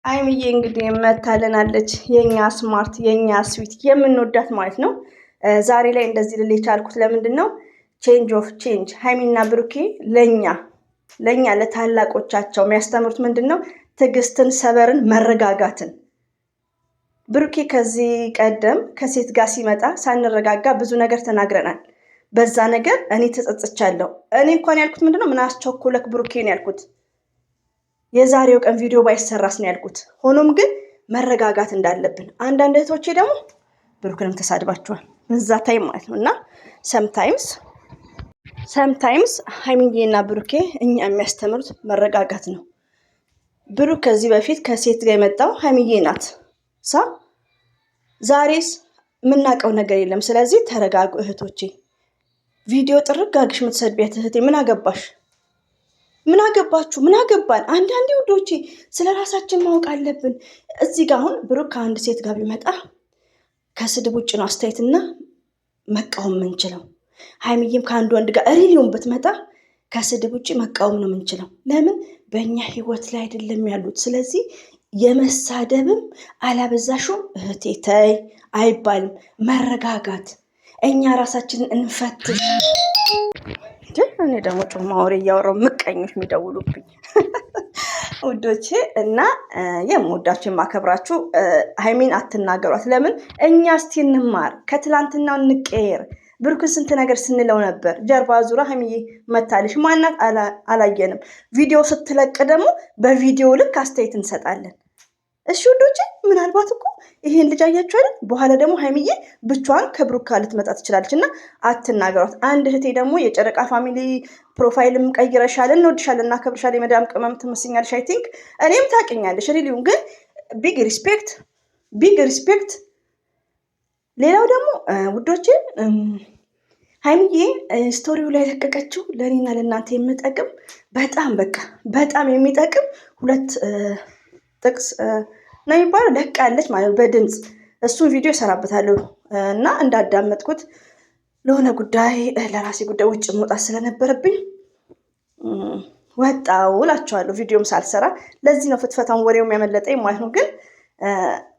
አይምዬ እንግዲህ መታለናለች የኛ ስማርት የኛ ስዊት የምንወዳት ማለት ነው። ዛሬ ላይ እንደዚህ ልል የቻልኩት ለምንድን ነው? ቼንጅ ኦፍ ቼንጅ ሀይሚና ብሩኬ ለኛ ለታላቆቻቸው የሚያስተምሩት ምንድን ነው? ትዕግስትን፣ ሰበርን፣ መረጋጋትን። ብሩኬ ከዚህ ቀደም ከሴት ጋር ሲመጣ ሳንረጋጋ ብዙ ነገር ተናግረናል። በዛ ነገር እኔ ተጸጽቻለሁ። እኔ እንኳን ያልኩት ምንድነው ምን አስቸኮለክ ብሩኬ ነው ያልኩት። የዛሬው ቀን ቪዲዮ ባይሰራስ ነው ያልኩት። ሆኖም ግን መረጋጋት እንዳለብን አንዳንድ እህቶቼ ደግሞ ብሩክንም ተሳድባቸዋል በዛ ታይም ማለት ነው። እና ሰምታይምስ ሀይሚዬና ብሩኬ እኛ የሚያስተምሩት መረጋጋት ነው። ብሩክ ከዚህ በፊት ከሴት ጋር የመጣው ሀይሚዬ ናት። ዛሬስ የምናውቀው ነገር የለም። ስለዚህ ተረጋጉ እህቶቼ። ቪዲዮ ጥርግ አድርግሽ የምትሰድቢያት እህቴ ምን አገባሽ? ምን አገባችሁ? ምን አገባን? አንዳንዴ ውዶቼ ስለ ራሳችን ማወቅ አለብን። እዚህ ጋር አሁን ብሩክ ከአንድ ሴት ጋር ቢመጣ ከስድብ ውጭ ነው አስተያየትና መቃወም የምንችለው። ሀይሚዬም ከአንድ ወንድ ጋር ሪሊዮን ብትመጣ ከስድብ ውጭ መቃወም ነው የምንችለው። ለምን? በእኛ ህይወት ላይ አይደለም ያሉት። ስለዚህ የመሳደብም አላበዛሹም እህቴ ተይ አይባልም። መረጋጋት፣ እኛ ራሳችንን እንፈትሽ። እኔ ደግሞ ጮማ ወሬ እያወራሁ ምቀኞች የሚደውሉብኝ ውዶቼ። እና የምወዳችሁ የማከብራችሁ ሀይሚን አትናገሯት። ለምን? እኛ እስቲ እንማር፣ ከትላንትናው እንቀየር። ብሩክን ስንት ነገር ስንለው ነበር። ጀርባ ዙራ ሀይሚዬ መታለሽ ማናት አላየንም። ቪዲዮ ስትለቅ ደግሞ በቪዲዮ ልክ አስተያየት እንሰጣለን። እሺ ውዶቼ፣ ምናልባት እኮ ይሄን ልጅ አያችሁ አይደል? በኋላ ደግሞ ሀይሚዬ ብቻዋን ከብሩክ ጋር ልትመጣ ትችላለች። እና አትናገሯት። አንድ እህቴ ደግሞ የጨረቃ ፋሚሊ ፕሮፋይልም ቀይረሻል፣ እንወድሻለን፣ እናከብርሻለን፣ የመዳም ቅመም ትመስኛለሽ። አይ ቲንክ እኔም ታውቂኛለሽ። ሪሊውን ግን ቢግ ሪስፔክት። ሌላው ደግሞ ውዶቼ ሀይሚዬ ስቶሪው ላይ ለቀቀችው ለእኔና ለእናንተ የምጠቅም በጣም የሚጠቅም ሁለት ጥቅስ ነው የሚባለው ለቃለች ማለት ነው በድምፅ። እሱን ቪዲዮ እሰራበታለሁ እና እንዳዳመጥኩት ለሆነ ጉዳይ ለራሴ ጉዳይ ውጭ መውጣት ስለነበረብኝ ወጣው እላቸዋለሁ ቪዲዮም ሳልሰራ። ለዚህ ነው ፍትፈታውን ወሬውም ያመለጠኝ ማለት ነው። ግን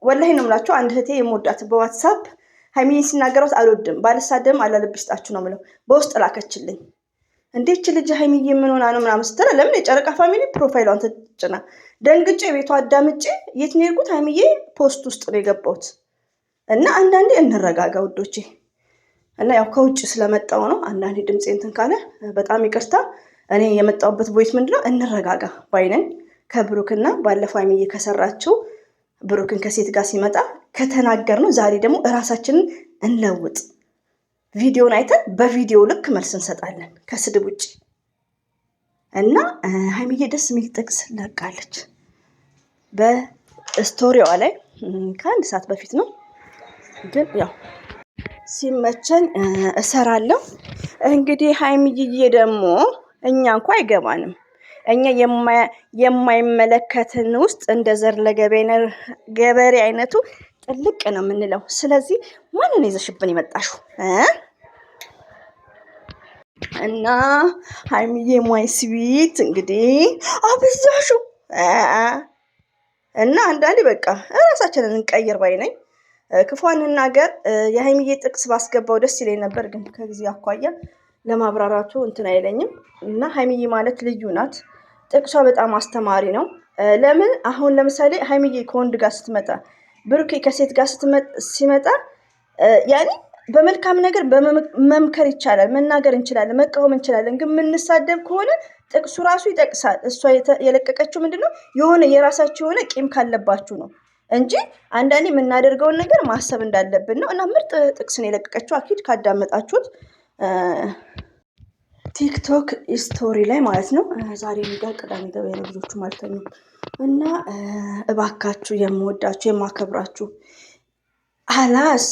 ወላሂ ነው የምላቸው። አንድ እህቴ የምወዳት በዋትሳፕ ሀይሚዬን ሲናገሯት አልወድም ባልሳደብም አላልብ ይስጣችሁ ነው የምለው። በውስጥ ላከችልኝ። እንዴች ልጅ ሀይሚዬ ምን ሆና ነው ምናምን ስትል ለምን የጨረቃ ፋሚሊ ፕሮፋይሏን ተጭና ደንግጬ ቤቷ አዳምጬ የት ነው የሄድኩት? ሀይሚዬ ፖስት ውስጥ ነው የገባሁት። እና አንዳንዴ እንረጋጋ ውዶቼ። እና ያው ከውጭ ስለመጣው ነው አንዳንዴ ድምፄ እንትን ካለ በጣም ይቅርታ። እኔ የመጣሁበት ቦይስ ምንድነው እንረጋጋ ባይነን። ከብሩክና ባለፈው ሀይሚዬ ከሰራችው ብሩክን ከሴት ጋር ሲመጣ ከተናገር ነው። ዛሬ ደግሞ እራሳችንን እንለውጥ። ቪዲዮን አይተን በቪዲዮ ልክ መልስ እንሰጣለን ከስድብ ውጭ። እና ሀይሚዬ ደስ የሚል ጥቅስ ለቃለች በስቶሪዋ ላይ ከአንድ ሰዓት በፊት ነው። ግን ያው ሲመቸኝ እሰራለሁ። እንግዲህ ሀይሚዬ ደግሞ እኛ እንኳ አይገባንም። እኛ የማይመለከትን ውስጥ እንደ ዘር ለገበሬ አይነቱ ጥልቅ ነው የምንለው። ስለዚህ ማንን ይዘሽብን የመጣሽው? እና ሀይሚዬ ማይ ስዊት እንግዲህ አበዛሹ። እና አንዳንዴ በቃ እራሳችንን እንቀይር ባይ ነኝ። ክፉን እናገር። የሀይሚዬ ጥቅስ ባስገባው ደስ ይለኝ ነበር፣ ግን ከጊዜ አኳያ ለማብራራቱ እንትን አይለኝም። እና ሀይሚዬ ማለት ልዩ ናት። ጥቅሷ በጣም አስተማሪ ነው። ለምን? አሁን ለምሳሌ ሀይሚዬ ከወንድ ጋር ስትመጣ፣ ብሩኬ ከሴት ጋር ሲመጣ ያኔ በመልካም ነገር መምከር ይቻላል፣ መናገር እንችላለን፣ መቃወም እንችላለን። ግን የምንሳደብ ከሆነ ጥቅሱ ራሱ ይጠቅሳል። እሷ የለቀቀችው ምንድነው የሆነ የራሳችሁ የሆነ ቂም ካለባችሁ ነው እንጂ አንዳንዴ የምናደርገውን ነገር ማሰብ እንዳለብን ነው። እና ምርጥ ጥቅስን የለቀቀችው አኪድ ካዳመጣችሁት ቲክቶክ ስቶሪ ላይ ማለት ነው። ዛሬ ሚዲያ ቅዳሜ ገበያ ልጆቹ ማለት ነው። እና እባካችሁ የምወዳችሁ የማከብራችሁ አላስ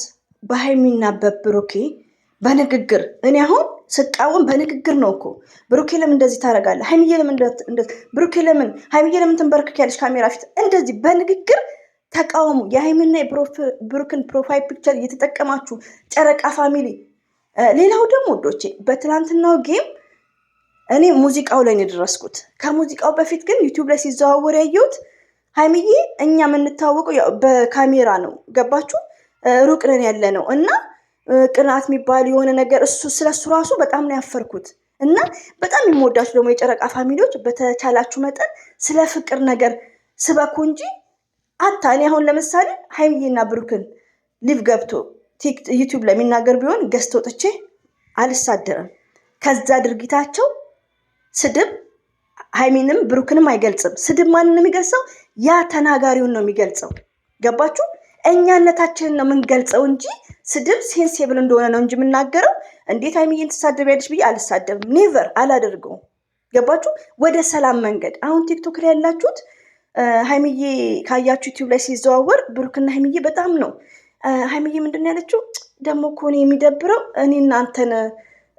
በሀይሚና በብሩኬ በንግግር እኔ አሁን ስቃወም በንግግር ነው እኮ። ብሩኬ ለምን እንደዚህ ታደርጋለህ? ሀይሚዬ ለምን ብሩኬ ለምን ሀይሚዬ ለምን ትንበርክኪያለሽ ካሜራ ፊት? እንደዚህ በንግግር ተቃወሙ። የሀይሚና የብሩክን ፕሮፋይል ፒክቸር እየተጠቀማችሁ ጨረቃ ፋሚሊ። ሌላው ደግሞ ወዶቼ በትላንትናው ጌም እኔ ሙዚቃው ላይ ነው የደረስኩት። ከሙዚቃው በፊት ግን ዩቲዩብ ላይ ሲዘዋወር ያየሁት ሀይሚዬ እኛ የምንታወቀው ያው በካሜራ ነው፣ ገባችሁ? ሩቅ ነን ያለ ነው እና ቅናት የሚባል የሆነ ነገር ስለሱ ራሱ በጣም ነው ያፈርኩት። እና በጣም የምወዳችሁ ደግሞ የጨረቃ ፋሚሊዎች በተቻላችሁ መጠን ስለ ፍቅር ነገር ስበኩ እንጂ እኔ አሁን ለምሳሌ ሀይሚዬና ብሩክን ሊቭ ገብቶ ዩቲዩብ ላይ የሚናገር ቢሆን ገዝቶ ጥቼ አልሳደርም። ከዛ ድርጊታቸው ስድብ ሀይሚንም ብሩክንም አይገልጽም። ስድብ ማንን ነው የሚገልጸው? ያ ተናጋሪውን ነው የሚገልጸው። ገባችሁ? እኛነታችንን ነው የምንገልጸው እንጂ ስድብ ሴንሴብል እንደሆነ ነው እንጂ የምናገረው። እንዴት ሀይሚዬን ትሳደቢያለሽ ብዬ አልሳደብም። ኔቨር አላደርገውም። ገባችሁ? ወደ ሰላም መንገድ አሁን ቲክቶክ ላይ ያላችሁት ሀይሚዬ ካያችሁ ዩቲዩብ ላይ ሲዘዋወር ብሩክና ሀይሚዬ በጣም ነው። ሀይሚዬ ምንድን ያለችው ደግሞ እኮ እኔ የሚደብረው እኔ እናንተን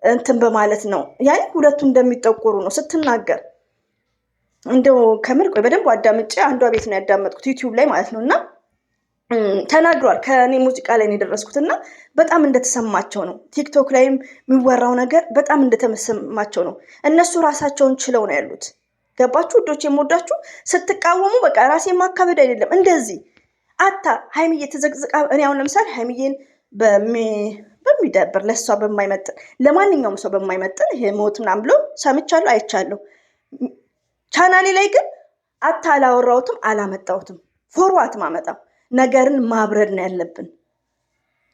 እንትን በማለት ነው። ያኔ ሁለቱ እንደሚጠቆሩ ነው ስትናገር። እንደው ከምር ቆይ በደንብ አዳምጬ አንዷ ቤት ነው ያዳመጥኩት ዩቲዩብ ላይ ማለት ነው። እና ተናግሯል። ከእኔ ሙዚቃ ላይ ነው የደረስኩት እና በጣም እንደተሰማቸው ነው። ቲክቶክ ላይም የሚወራው ነገር በጣም እንደተሰማቸው ነው። እነሱ ራሳቸውን ችለው ነው ያሉት። ገባችሁ ውዶች? የምወዳችሁ ስትቃወሙ በቃ ራሴ ማካበድ አይደለም እንደዚህ ሀይሚዬ ተዘቅዝቃ። እኔ አሁን ለምሳሌ ሀይሚዬን በሚደብር ለእሷ በማይመጥን ለማንኛውም ሰው በማይመጥን ይሄ ሞት ምናምን ብሎ ሰምቻለሁ፣ አይቻለሁ። ቻናሌ ላይ ግን አላወራሁትም፣ አላመጣሁትም። ፎርዋት ማመጣው ነገርን ማብረድ ነው ያለብን።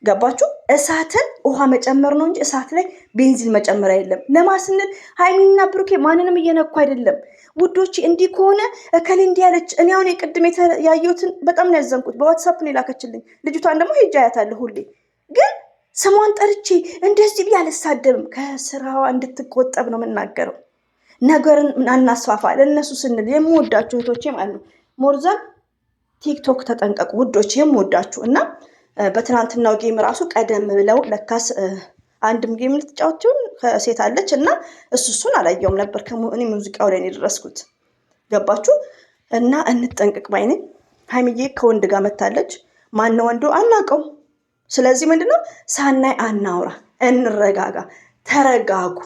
ገባችሁ? እሳትን ውሃ መጨመር ነው እንጂ እሳት ላይ ቤንዚን መጨመር አይደለም። ለማስንል ሀይሚና ብሩኬ ማንንም እየነኩ አይደለም ውዶች። እንዲህ ከሆነ እከሌ እንዲህ ያለች። እኔ አሁን የቅድም ያየሁትን በጣም ነው ያዘንኩት። በዋትሳፕ ነው የላከችልኝ። ልጅቷን ደግሞ ሄጃ አያታለሁ ሁሌ። ግን ስሟን ጠርቼ እንደዚህ ብዬ አልሳደብም። ከስራዋ እንድትቆጠብ ነው የምናገረው። ነገርን አናስፋፋ ለእነሱ ስንል። የምወዳችሁ እህቶቼ ማለት ነው ሞርዛን ቲክቶክ ተጠንቀቁ ውዶች፣ የምወዳችሁ እና በትናንትናው ጌም ራሱ ቀደም ብለው ለካስ አንድም ጌም ልትጫወቱን ከሴት አለች እና እሱን አላየውም ነበር። እኔ ሙዚቃው ላይ ነው የደረስኩት። ገባችሁ? እና እንጠንቅቅ ባይኔ። ሀይሚዬ ከወንድ ጋር መታለች። ማነው ወንዱ አናውቀው። ስለዚህ ምንድነው ሳናይ አናውራ፣ እንረጋጋ፣ ተረጋጉ።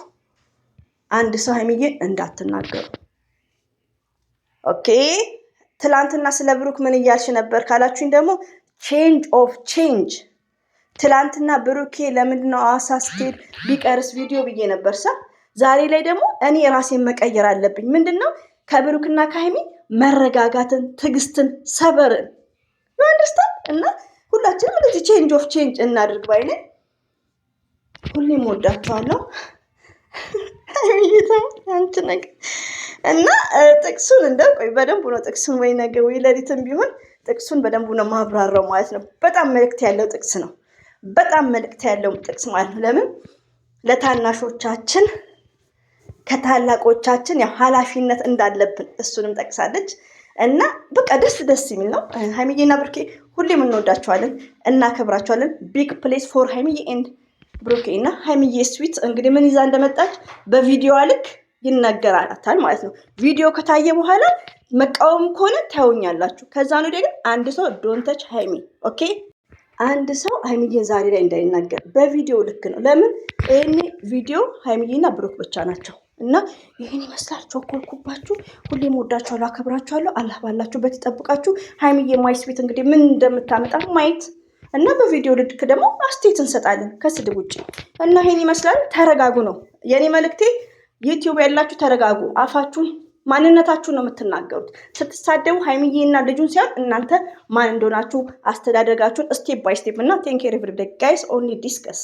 አንድ ሰው ሀይሚዬን እንዳትናገሩ ኦኬ። ትላንትና ስለ ብሩክ ምን እያልሽ ነበር ካላችሁኝ ደግሞ ቼንጅ ኦፍ ቼንጅ። ትላንትና ብሩኬ ለምንድነው አዋሳ ስትሄድ ቢቀርስ ቪዲዮ ብዬ ነበር። ዛሬ ላይ ደግሞ እኔ ራሴን መቀየር አለብኝ። ምንድነው ከብሩክና ከሀይሚ መረጋጋትን፣ ትዕግስትን፣ ሰበርን አንደርስታንድ እና ሁላችንም እንደዚህ ቼንጅ ኦፍ ቼንጅ እናድርግ ባይኔ። ሁሌም ወዳችኋለሁ። አንቺ ነገር እና ጥቅሱን እንደው ቆይ በደንብ ነው ጥቅሱን ወይ ነገ ወይ ሌሊትም ቢሆን ጥቅሱን በደንብ ነው ማብራራው ማለት ነው። በጣም መልእክት ያለው ጥቅስ ነው። በጣም መልእክት ያለው ጥቅስ ማለት ነው። ለምን ለታናሾቻችን ከታላቆቻችን ያው ኃላፊነት እንዳለብን እሱንም ጠቅሳለች። እና በቃ ደስ የሚል ነው። ሀይሚዬና ብሩኬ ሁሌም እንወዳቸዋለን፣ እናከብራቸዋለን። ቢግ ፕሌስ ፎር ሀይሚዬ ኤንድ ብሩኬ እና ሀይሚዬ ስዊት። እንግዲህ ምን ይዛ እንደመጣች በቪዲዮ ልክ ይነገራታል ማለት ነው። ቪዲዮ ከታየ በኋላ መቃወም ከሆነ ታዩኛላችሁ። ከዛ ነው ግን አንድ ሰው ዶንተች ሀይሚ ኦኬ። አንድ ሰው ሀይሚዬን ዛሬ ላይ እንዳይናገር በቪዲዮ ልክ ነው። ለምን ይሄኔ ቪዲዮ ሀይሚዬና ብሩክ ብቻ ናቸው። እና ይህን ይመስላል። ቸኮልኩባችሁ። ሁሌም ወዳችኋለሁ፣ አከብራችኋለሁ። አላህ ባላችሁበት ይጠብቃችሁ። ሀይሚዬ ማይስ ቤት እንግዲህ ምን እንደምታመጣ ማየት እና በቪዲዮ ልክ ደግሞ አስቴት እንሰጣለን ከስድብ ውጭ። እና ይሄን ይመስላል። ተረጋጉ ነው የኔ መልእክቴ። ዩቲዩብ ያላችሁ ተረጋጉ። አፋችሁን ማንነታችሁን ነው የምትናገሩት። ስትሳደቡ ሀይሚዬና ልጁን ሲሆን እናንተ ማን እንደሆናችሁ አስተዳደጋችሁን ስቴፕ ባይ ስቴፕ እና ቴንክ ኬር ኤቭሪዴይ ጋይስ ኦንሊ ዲስከስ